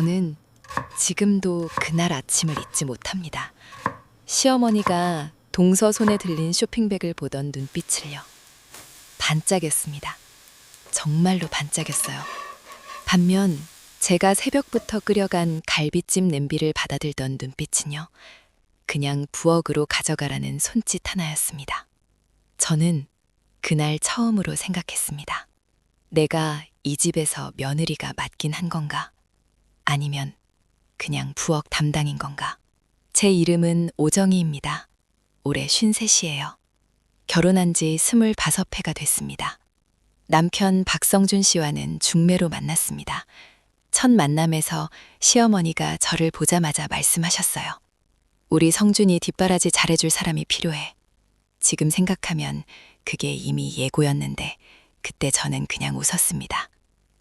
저는 지금도 그날 아침을 잊지 못합니다. 시어머니가 동서 손에 들린 쇼핑백을 보던 눈빛을요. 반짝였습니다. 정말로 반짝였어요. 반면 제가 새벽부터 끓여간 갈비찜 냄비를 받아들던 눈빛은요. 그냥 부엌으로 가져가라는 손짓 하나였습니다. 저는 그날 처음으로 생각했습니다. 내가 이 집에서 며느리가 맞긴 한 건가? 아니면 그냥 부엌 담당인 건가? 제 이름은 오정희입니다. 올해 53이에요. 결혼한 지 25회가 됐습니다. 남편 박성준 씨와는 중매로 만났습니다. 첫 만남에서 시어머니가 저를 보자마자 말씀하셨어요. 우리 성준이 뒷바라지 잘해줄 사람이 필요해. 지금 생각하면 그게 이미 예고였는데 그때 저는 그냥 웃었습니다.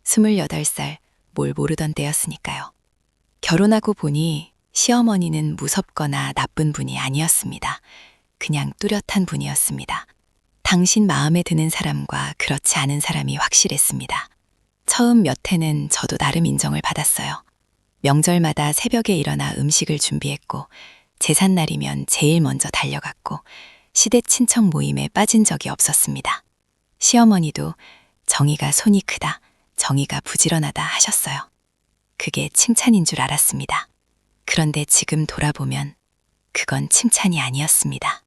28살 뭘 모르던 때였으니까요. 결혼하고 보니 시어머니는 무섭거나 나쁜 분이 아니었습니다. 그냥 뚜렷한 분이었습니다. 당신 마음에 드는 사람과 그렇지 않은 사람이 확실했습니다. 처음 몇 해는 저도 나름 인정을 받았어요. 명절마다 새벽에 일어나 음식을 준비했고 제삿날이면 제일 먼저 달려갔고 시댁 친척 모임에 빠진 적이 없었습니다. 시어머니도 정희가 손이 크다, 정희가 부지런하다 하셨어요. 그게 칭찬인 줄 알았습니다. 그런데 지금 돌아보면 그건 칭찬이 아니었습니다.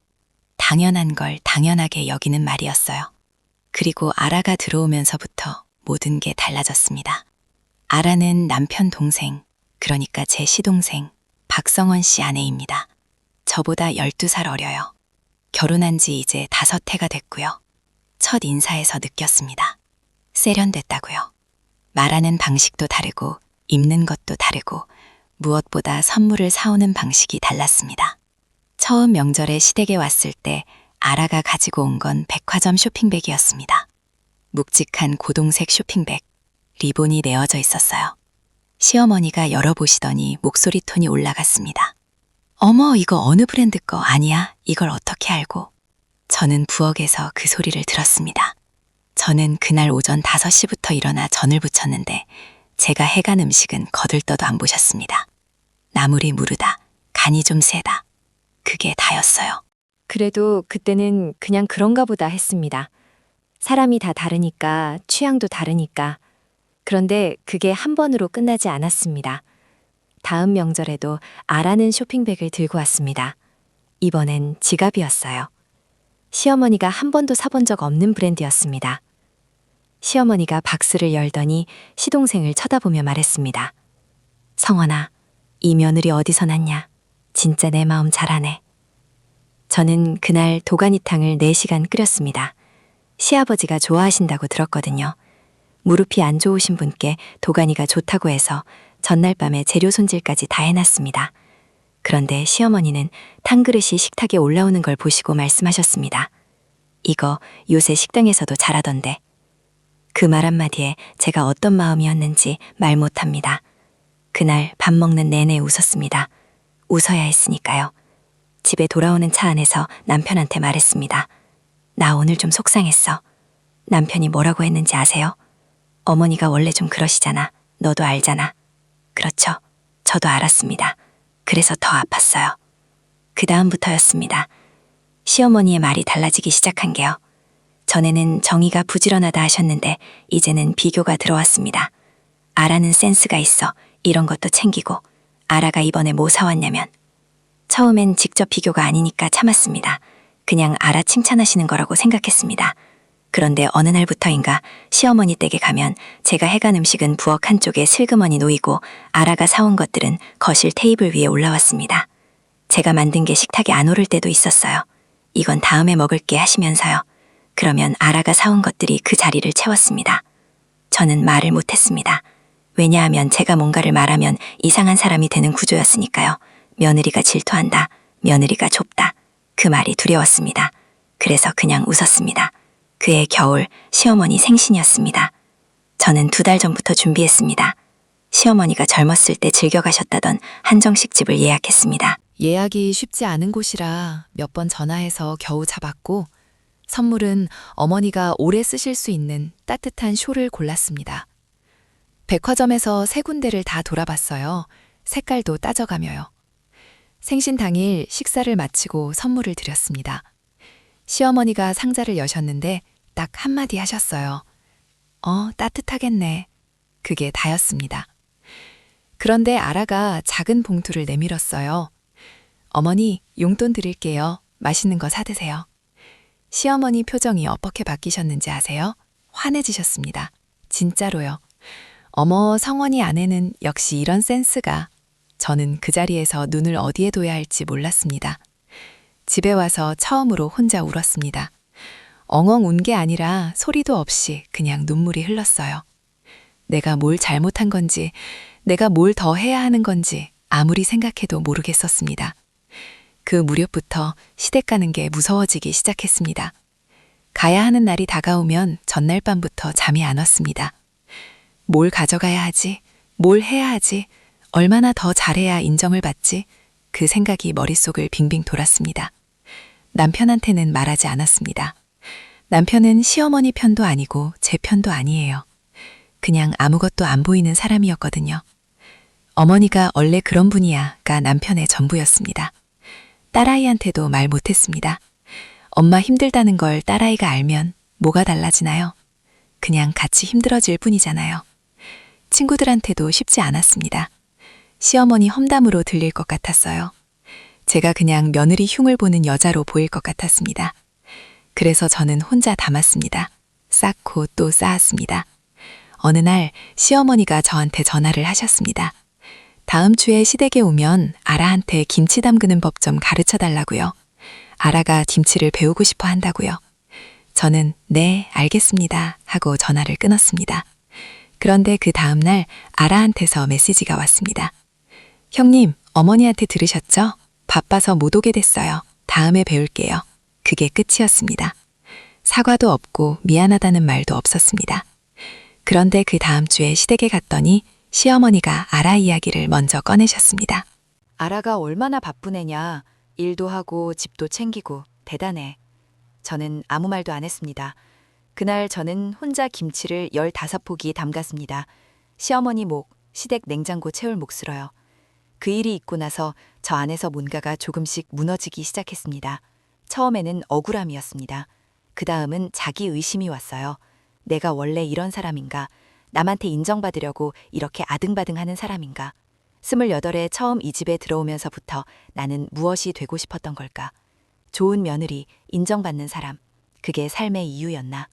당연한 걸 당연하게 여기는 말이었어요. 그리고 아라가 들어오면서부터 모든 게 달라졌습니다. 아라는 남편 동생, 그러니까 제 시동생 박성원 씨 아내입니다. 저보다 12살 어려요. 결혼한 지 이제 5해가 됐고요. 첫 인사에서 느꼈습니다. 세련됐다고요. 말하는 방식도 다르고 입는 것도 다르고 무엇보다 선물을 사오는 방식이 달랐습니다. 처음 명절에 시댁에 왔을 때 아라가 가지고 온 건 백화점 쇼핑백이었습니다. 묵직한 고동색 쇼핑백, 리본이 내어져 있었어요. 시어머니가 열어보시더니 목소리 톤이 올라갔습니다. 어머, 이거 어느 브랜드 거 아니야? 이걸 어떻게 알고? 저는 부엌에서 그 소리를 들었습니다. 저는 그날 오전 5시부터 일어나 전을 부쳤는데 제가 해간 음식은 거들떠도 안 보셨습니다. 나물이 무르다, 간이 좀 세다. 그게 다였어요. 그래도 그때는 그냥 그런가 보다 했습니다. 사람이 다 다르니까, 취향도 다르니까. 그런데 그게 한 번으로 끝나지 않았습니다. 다음 명절에도 아라는 쇼핑백을 들고 왔습니다. 이번엔 지갑이었어요. 시어머니가 한 번도 사본 적 없는 브랜드였습니다. 시어머니가 박스를 열더니 시동생을 쳐다보며 말했습니다. 성원아, 이 며느리 어디서 났냐? 진짜 내 마음 잘하네. 저는 그날 도가니탕을 4시간 끓였습니다. 시아버지가 좋아하신다고 들었거든요. 무릎이 안 좋으신 분께 도가니가 좋다고 해서 전날 밤에 재료 손질까지 다 해놨습니다. 그런데 시어머니는 탕그릇이 식탁에 올라오는 걸 보시고 말씀하셨습니다. 이거 요새 식당에서도 잘하던데. 그 말 한마디에 제가 어떤 마음이었는지 말 못합니다. 그날 밥 먹는 내내 웃었습니다. 웃어야 했으니까요. 집에 돌아오는 차 안에서 남편한테 말했습니다. 나 오늘 좀 속상했어. 남편이 뭐라고 했는지 아세요? 어머니가 원래 좀 그러시잖아. 너도 알잖아. 그렇죠. 저도 알았습니다. 그래서 더 아팠어요. 그 다음부터였습니다. 시어머니의 말이 달라지기 시작한 게요. 전에는 정의가 부지런하다 하셨는데 이제는 비교가 들어왔습니다. 아라는 센스가 있어. 이런 것도 챙기고. 아라가 이번에 뭐 사왔냐면. 처음엔 직접 비교가 아니니까 참았습니다. 그냥 아라 칭찬하시는 거라고 생각했습니다. 그런데 어느 날부터인가 시어머니 댁에 가면 제가 해간 음식은 부엌 한쪽에 슬그머니 놓이고 아라가 사온 것들은 거실 테이블 위에 올라왔습니다. 제가 만든 게 식탁에 안 오를 때도 있었어요. 이건 다음에 먹을게 하시면서요. 그러면 아라가 사온 것들이 그 자리를 채웠습니다. 저는 말을 못했습니다. 왜냐하면 제가 뭔가를 말하면 이상한 사람이 되는 구조였으니까요. 며느리가 질투한다. 며느리가 좁다. 그 말이 두려웠습니다. 그래서 그냥 웃었습니다. 그해 겨울 시어머니 생신이었습니다. 저는 2달 전부터 준비했습니다. 시어머니가 젊었을 때 즐겨 가셨다던 한정식 집을 예약했습니다. 예약이 쉽지 않은 곳이라 몇 번 전화해서 겨우 잡았고 선물은 어머니가 오래 쓰실 수 있는 따뜻한 쇼를 골랐습니다. 백화점에서 세 군데를 다 돌아봤어요. 색깔도 따져가며요. 생신 당일 식사를 마치고 선물을 드렸습니다. 시어머니가 상자를 여셨는데 딱 한마디 하셨어요. 따뜻하겠네. 그게 다였습니다. 그런데 아라가 작은 봉투를 내밀었어요. 어머니, 용돈 드릴게요. 맛있는 거 사드세요. 시어머니 표정이 어떻게 바뀌셨는지 아세요? 환해지셨습니다. 진짜로요. 어머, 성원이 아내는 역시 이런 센스가. 저는 그 자리에서 눈을 어디에 둬야 할지 몰랐습니다. 집에 와서 처음으로 혼자 울었습니다. 엉엉 운 게 아니라 소리도 없이 그냥 눈물이 흘렀어요. 내가 뭘 잘못한 건지, 내가 뭘 더 해야 하는 건지 아무리 생각해도 모르겠었습니다. 그 무렵부터 시댁 가는 게 무서워지기 시작했습니다. 가야 하는 날이 다가오면 전날 밤부터 잠이 안 왔습니다. 뭘 가져가야 하지? 뭘 해야 하지? 얼마나 더 잘해야 인정을 받지? 그 생각이 머릿속을 빙빙 돌았습니다. 남편한테는 말하지 않았습니다. 남편은 시어머니 편도 아니고 제 편도 아니에요. 그냥 아무것도 안 보이는 사람이었거든요. 어머니가 원래 그런 분이야가 남편의 전부였습니다. 딸아이한테도 말 못했습니다. 엄마 힘들다는 걸 딸아이가 알면 뭐가 달라지나요? 그냥 같이 힘들어질 뿐이잖아요. 친구들한테도 쉽지 않았습니다. 시어머니 험담으로 들릴 것 같았어요. 제가 그냥 며느리 흉을 보는 여자로 보일 것 같았습니다. 그래서 저는 혼자 담았습니다. 쌓고 또 쌓았습니다. 어느 날 시어머니가 저한테 전화를 하셨습니다. 다음 주에 시댁에 오면 아라한테 김치 담그는 법 좀 가르쳐 달라고요. 아라가 김치를 배우고 싶어 한다고요. 저는 네, 알겠습니다 하고 전화를 끊었습니다. 그런데 그 다음 날 아라한테서 메시지가 왔습니다. 형님, 어머니한테 들으셨죠? 바빠서 못 오게 됐어요. 다음에 배울게요. 그게 끝이었습니다. 사과도 없고 미안하다는 말도 없었습니다. 그런데 그 다음 주에 시댁에 갔더니 시어머니가 아라 이야기를 먼저 꺼내셨습니다. 아라가 얼마나 바쁜 애냐. 일도 하고 집도 챙기고 대단해. 저는 아무 말도 안 했습니다. 그날 저는 혼자 김치를 15포기 담갔습니다. 시어머니 목, 시댁 냉장고 채울 몫으로요. 그 일이 있고 나서 저 안에서 뭔가가 조금씩 무너지기 시작했습니다. 처음에는 억울함이었습니다. 그 다음은 자기 의심이 왔어요. 내가 원래 이런 사람인가? 남한테 인정받으려고 이렇게 아등바등하는 사람인가? 28에 처음 이 집에 들어오면서부터 나는 무엇이 되고 싶었던 걸까? 좋은 며느리, 인정받는 사람. 그게 삶의 이유였나?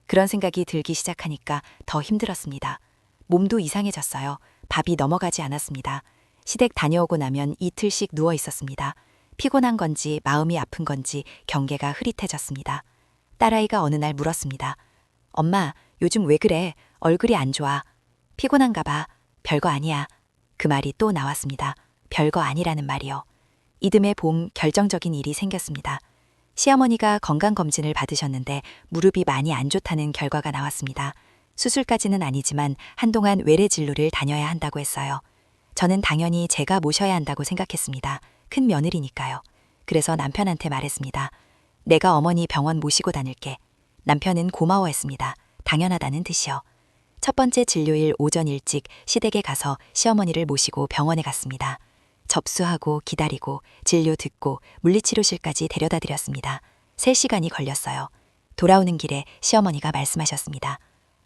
그런 생각이 들기 시작하니까 더 힘들었습니다. 몸도 이상해졌어요. 밥이 넘어가지 않았습니다. 시댁 다녀오고 나면 이틀씩 누워 있었습니다. 피곤한 건지 마음이 아픈 건지 경계가 흐릿해졌습니다. 딸아이가 어느 날 물었습니다. 엄마, 요즘 왜 그래? 얼굴이 안 좋아. 피곤한가 봐. 별거 아니야. 그 말이 또 나왔습니다. 별거 아니라는 말이요. 이듬해 봄 결정적인 일이 생겼습니다. 시어머니가 건강검진을 받으셨는데 무릎이 많이 안 좋다는 결과가 나왔습니다. 수술까지는 아니지만 한동안 외래 진료를 다녀야 한다고 했어요. 저는 당연히 제가 모셔야 한다고 생각했습니다. 큰 며느리니까요. 그래서 남편한테 말했습니다. 내가 어머니 병원 모시고 다닐게. 남편은 고마워했습니다. 당연하다는 듯이요. 첫 번째 진료일 오전 일찍 시댁에 가서 시어머니를 모시고 병원에 갔습니다. 접수하고 기다리고 진료 듣고 물리치료실까지 데려다 드렸습니다. 3시간이 걸렸어요. 돌아오는 길에 시어머니가 말씀하셨습니다.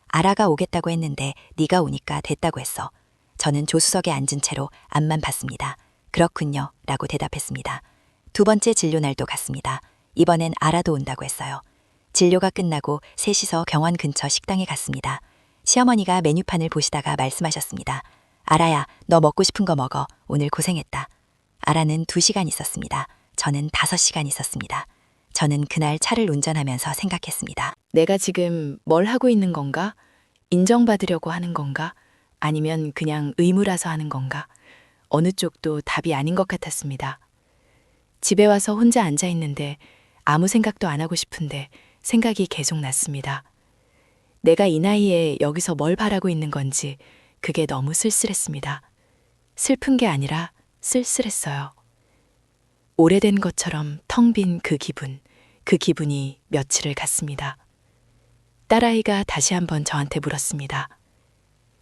아라가 오겠다고 했는데 네가 오니까 됐다고 했어. 저는 조수석에 앉은 채로 앞만 봤습니다. 그렇군요 라고 대답했습니다. 두 번째 진료 날도 갔습니다. 이번엔 아라도 온다고 했어요. 진료가 끝나고 셋이서 병원 근처 식당에 갔습니다. 시어머니가 메뉴판을 보시다가 말씀하셨습니다. 아라야, 너 먹고 싶은 거 먹어. 오늘 고생했다. 아라는 2시간 있었습니다. 저는 5시간 있었습니다. 저는 그날 차를 운전하면서 생각했습니다. 내가 지금 뭘 하고 있는 건가? 인정받으려고 하는 건가? 아니면 그냥 의무라서 하는 건가? 어느 쪽도 답이 아닌 것 같았습니다. 집에 와서 혼자 앉아 있는데 아무 생각도 안 하고 싶은데 생각이 계속 났습니다. 내가 이 나이에 여기서 뭘 바라고 있는 건지 그게 너무 쓸쓸했습니다. 슬픈 게 아니라 쓸쓸했어요. 오래된 것처럼 텅 빈 그 기분이 며칠을 갔습니다. 딸아이가 다시 한번 저한테 물었습니다.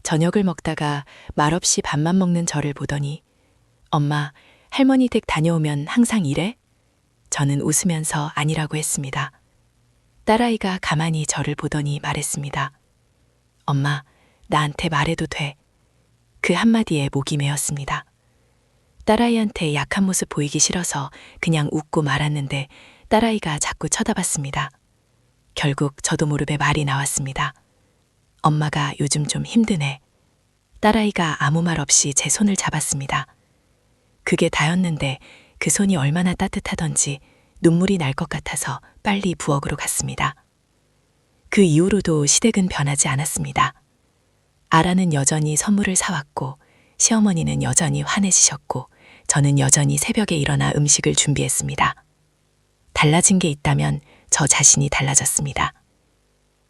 저녁을 먹다가 말없이 밥만 먹는 저를 보더니 엄마, 할머니 댁 다녀오면 항상 이래? 저는 웃으면서 아니라고 했습니다. 딸아이가 가만히 저를 보더니 말했습니다. 엄마, 나한테 말해도 돼. 그 한마디에 목이 메었습니다. 딸아이한테 약한 모습 보이기 싫어서 그냥 웃고 말았는데 딸아이가 자꾸 쳐다봤습니다. 결국 저도 모르게 말이 나왔습니다. 엄마가 요즘 좀 힘드네. 딸아이가 아무 말 없이 제 손을 잡았습니다. 그게 다였는데 그 손이 얼마나 따뜻하던지 눈물이 날 것 같아서 빨리 부엌으로 갔습니다. 그 이후로도 시댁은 변하지 않았습니다. 아라는 여전히 선물을 사왔고 시어머니는 여전히 환해지셨고 저는 여전히 새벽에 일어나 음식을 준비했습니다. 달라진 게 있다면 저 자신이 달라졌습니다.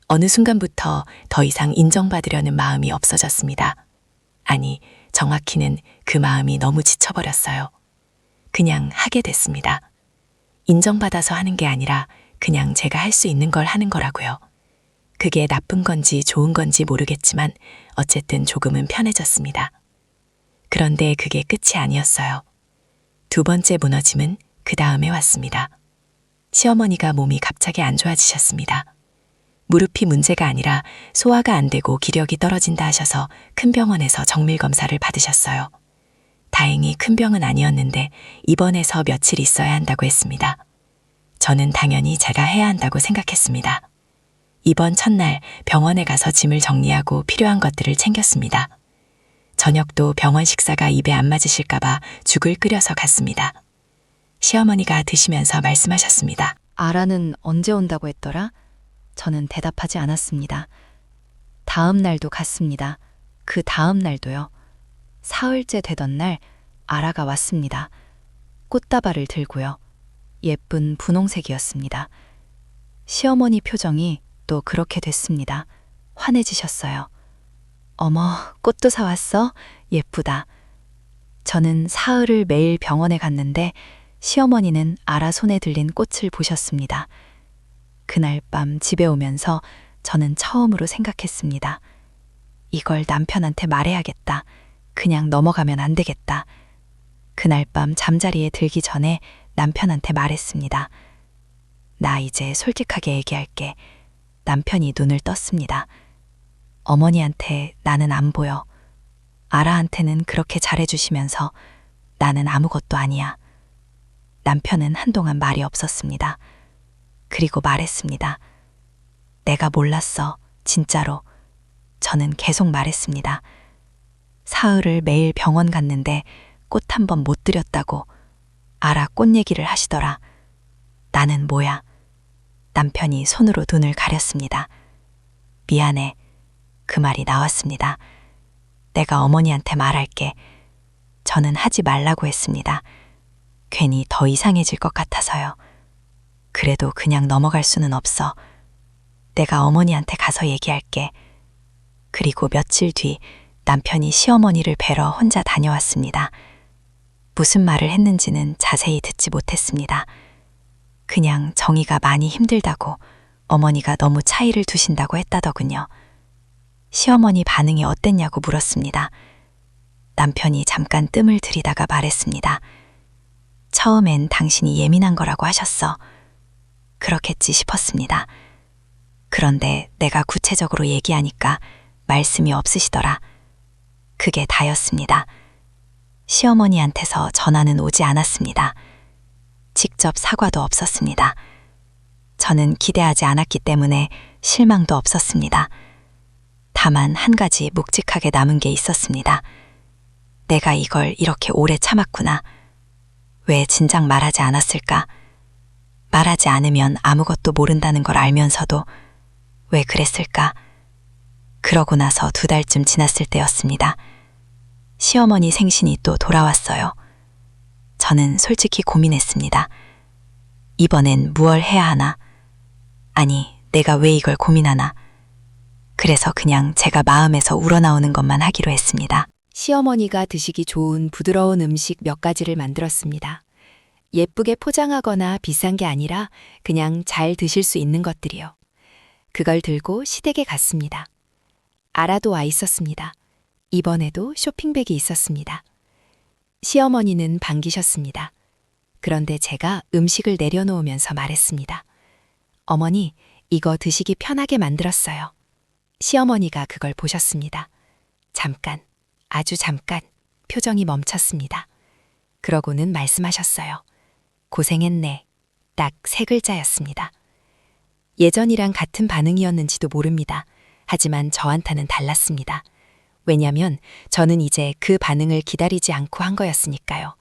어느 순간부터 더 이상 인정받으려는 마음이 없어졌습니다. 아니, 정확히는 그 마음이 너무 지쳐버렸어요. 그냥 하게 됐습니다. 인정받아서 하는 게 아니라 그냥 제가 할 수 있는 걸 하는 거라고요. 그게 나쁜 건지 좋은 건지 모르겠지만 어쨌든 조금은 편해졌습니다. 그런데 그게 끝이 아니었어요. 두 번째 무너짐은 그 다음에 왔습니다. 시어머니가 몸이 갑자기 안 좋아지셨습니다. 무릎이 문제가 아니라 소화가 안 되고 기력이 떨어진다 하셔서 큰 병원에서 정밀 검사를 받으셨어요. 다행히 큰 병은 아니었는데 입원해서 며칠 있어야 한다고 했습니다. 저는 당연히 제가 해야 한다고 생각했습니다. 입원 첫날 병원에 가서 짐을 정리하고 필요한 것들을 챙겼습니다. 저녁도 병원 식사가 입에 안 맞으실까봐 죽을 끓여서 갔습니다. 시어머니가 드시면서 말씀하셨습니다. 아라는 언제 온다고 했더라? 저는 대답하지 않았습니다. 다음 날도 갔습니다. 그 다음 날도요. 사흘째 되던 날 아라가 왔습니다. 꽃다발을 들고요. 예쁜 분홍색이었습니다. 시어머니 표정이 또 그렇게 됐습니다. 환해지셨어요. 어머, 꽃도 사왔어? 예쁘다. 저는 사흘을 매일 병원에 갔는데 시어머니는 아라 손에 들린 꽃을 보셨습니다. 그날 밤 집에 오면서 저는 처음으로 생각했습니다. 이걸 남편한테 말해야겠다. 그냥 넘어가면 안 되겠다. 그날 밤 잠자리에 들기 전에 남편한테 말했습니다. 나 이제 솔직하게 얘기할게. 남편이 눈을 떴습니다. 어머니한테 나는 안 보여. 아라한테는 그렇게 잘해주시면서 나는 아무것도 아니야. 남편은 한동안 말이 없었습니다. 그리고 말했습니다. 내가 몰랐어. 진짜로. 저는 계속 말했습니다. 사흘을 매일 병원 갔는데 꽃 한 번 못 드렸다고. 아라 꽃 얘기를 하시더라. 나는 뭐야. 남편이 손으로 눈을 가렸습니다. 미안해. 그 말이 나왔습니다. 내가 어머니한테 말할게. 저는 하지 말라고 했습니다. 괜히 더 이상해질 것 같아서요. 그래도 그냥 넘어갈 수는 없어. 내가 어머니한테 가서 얘기할게. 그리고 며칠 뒤 남편이 시어머니를 뵈러 혼자 다녀왔습니다. 무슨 말을 했는지는 자세히 듣지 못했습니다. 그냥 정희가 많이 힘들다고 어머니가 너무 차이를 두신다고 했다더군요. 시어머니 반응이 어땠냐고 물었습니다. 남편이 잠깐 뜸을 들이다가 말했습니다. 처음엔 당신이 예민한 거라고 하셨어. 그렇겠지 싶었습니다. 그런데 내가 구체적으로 얘기하니까 말씀이 없으시더라. 그게 다였습니다. 시어머니한테서 전화는 오지 않았습니다. 직접 사과도 없었습니다. 저는 기대하지 않았기 때문에 실망도 없었습니다. 다만 한 가지 묵직하게 남은 게 있었습니다. 내가 이걸 이렇게 오래 참았구나. 왜 진작 말하지 않았을까? 말하지 않으면 아무것도 모른다는 걸 알면서도 왜 그랬을까? 그러고 나서 2달쯤 지났을 때였습니다. 시어머니 생신이 또 돌아왔어요. 저는 솔직히 고민했습니다. 이번엔 무얼 해야 하나? 아니, 내가 왜 이걸 고민하나? 그래서 그냥 제가 마음에서 우러나오는 것만 하기로 했습니다. 시어머니가 드시기 좋은 부드러운 음식 몇 가지를 만들었습니다. 예쁘게 포장하거나 비싼 게 아니라 그냥 잘 드실 수 있는 것들이요. 그걸 들고 시댁에 갔습니다. 아라도 와 있었습니다. 이번에도 쇼핑백이 있었습니다. 시어머니는 반기셨습니다. 그런데 제가 음식을 내려놓으면서 말했습니다. 어머니, 이거 드시기 편하게 만들었어요. 시어머니가 그걸 보셨습니다. 잠깐, 아주 잠깐, 표정이 멈췄습니다. 그러고는 말씀하셨어요. 고생했네. 딱 3글자였습니다. 예전이랑 같은 반응이었는지도 모릅니다. 하지만 저한테는 달랐습니다. 왜냐면 저는 이제 그 반응을 기다리지 않고 한 거였으니까요.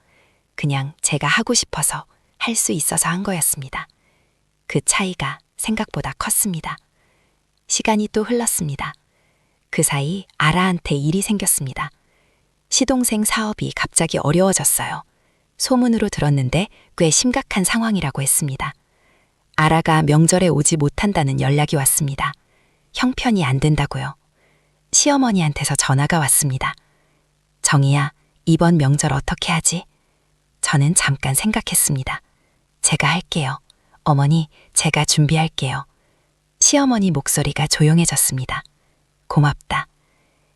그냥 제가 하고 싶어서 할 수 있어서 한 거였습니다. 그 차이가 생각보다 컸습니다. 시간이 또 흘렀습니다. 그 사이 아라한테 일이 생겼습니다. 시동생 사업이 갑자기 어려워졌어요. 소문으로 들었는데 꽤 심각한 상황이라고 했습니다. 아라가 명절에 오지 못한다는 연락이 왔습니다. 형편이 안 된다고요. 시어머니한테서 전화가 왔습니다. 정희야, 이번 명절 어떻게 하지? 저는 잠깐 생각했습니다. 제가 할게요. 어머니, 제가 준비할게요. 시어머니 목소리가 조용해졌습니다. 고맙다.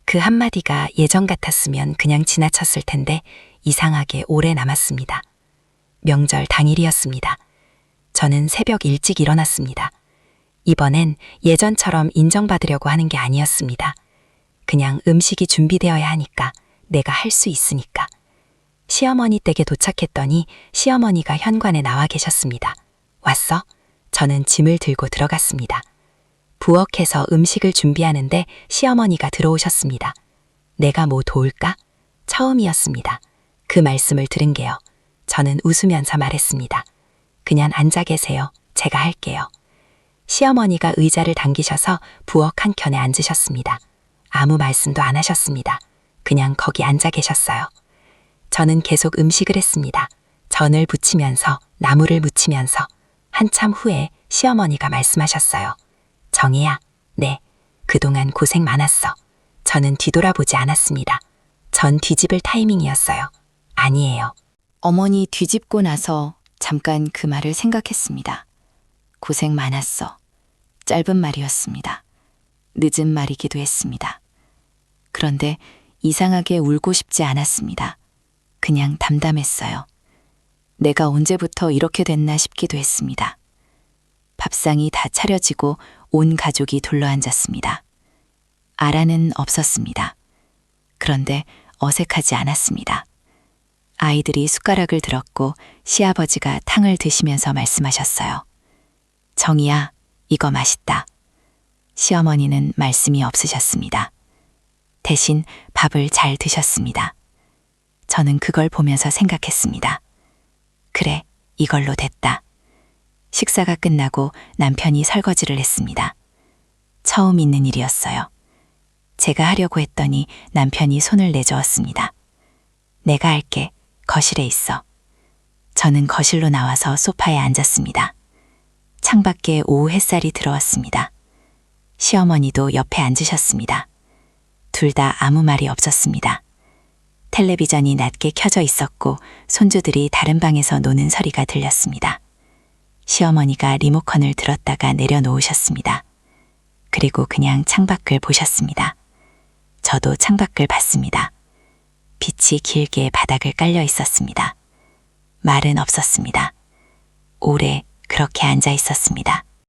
그 한마디가 예전 같았으면 그냥 지나쳤을 텐데 이상하게 오래 남았습니다. 명절 당일이었습니다. 저는 새벽 일찍 일어났습니다. 이번엔 예전처럼 인정받으려고 하는 게 아니었습니다. 그냥 음식이 준비되어야 하니까, 내가 할 수 있으니까. 시어머니 댁에 도착했더니 시어머니가 현관에 나와 계셨습니다. 왔어? 저는 짐을 들고 들어갔습니다. 부엌에서 음식을 준비하는데 시어머니가 들어오셨습니다. 내가 뭐 도울까? 처음이었습니다. 그 말씀을 들은 게요. 저는 웃으면서 말했습니다. 그냥 앉아 계세요. 제가 할게요. 시어머니가 의자를 당기셔서 부엌 한켠에 앉으셨습니다. 아무 말씀도 안 하셨습니다. 그냥 거기 앉아 계셨어요. 저는 계속 음식을 했습니다. 전을 부치면서, 나물을 무치면서. 한참 후에 시어머니가 말씀하셨어요. 정희야, 네, 그동안 고생 많았어. 저는 뒤돌아보지 않았습니다. 전 뒤집을 타이밍이었어요. 아니에요. 어머니 뒤집고 나서 잠깐 그 말을 생각했습니다. 고생 많았어. 짧은 말이었습니다. 늦은 말이기도 했습니다. 그런데 이상하게 울고 싶지 않았습니다. 그냥 담담했어요. 내가 언제부터 이렇게 됐나 싶기도 했습니다. 밥상이 다 차려지고 온 가족이 둘러앉았습니다. 아라는 없었습니다. 그런데 어색하지 않았습니다. 아이들이 숟가락을 들었고 시아버지가 탕을 드시면서 말씀하셨어요. 정희야, 이거 맛있다. 시어머니는 말씀이 없으셨습니다. 대신 밥을 잘 드셨습니다. 저는 그걸 보면서 생각했습니다. 그래, 이걸로 됐다. 식사가 끝나고 남편이 설거지를 했습니다. 처음 있는 일이었어요. 제가 하려고 했더니 남편이 손을 내저었습니다. 내가 할게. 거실에 있어. 저는 거실로 나와서 소파에 앉았습니다. 창밖에 오후 햇살이 들어왔습니다. 시어머니도 옆에 앉으셨습니다. 둘 다 아무 말이 없었습니다. 텔레비전이 낮게 켜져 있었고 손주들이 다른 방에서 노는 소리가 들렸습니다. 시어머니가 리모컨을 들었다가 내려놓으셨습니다. 그리고 그냥 창밖을 보셨습니다. 저도 창밖을 봤습니다. 빛이 길게 바닥을 깔려 있었습니다. 말은 없었습니다. 오래 그렇게 앉아 있었습니다.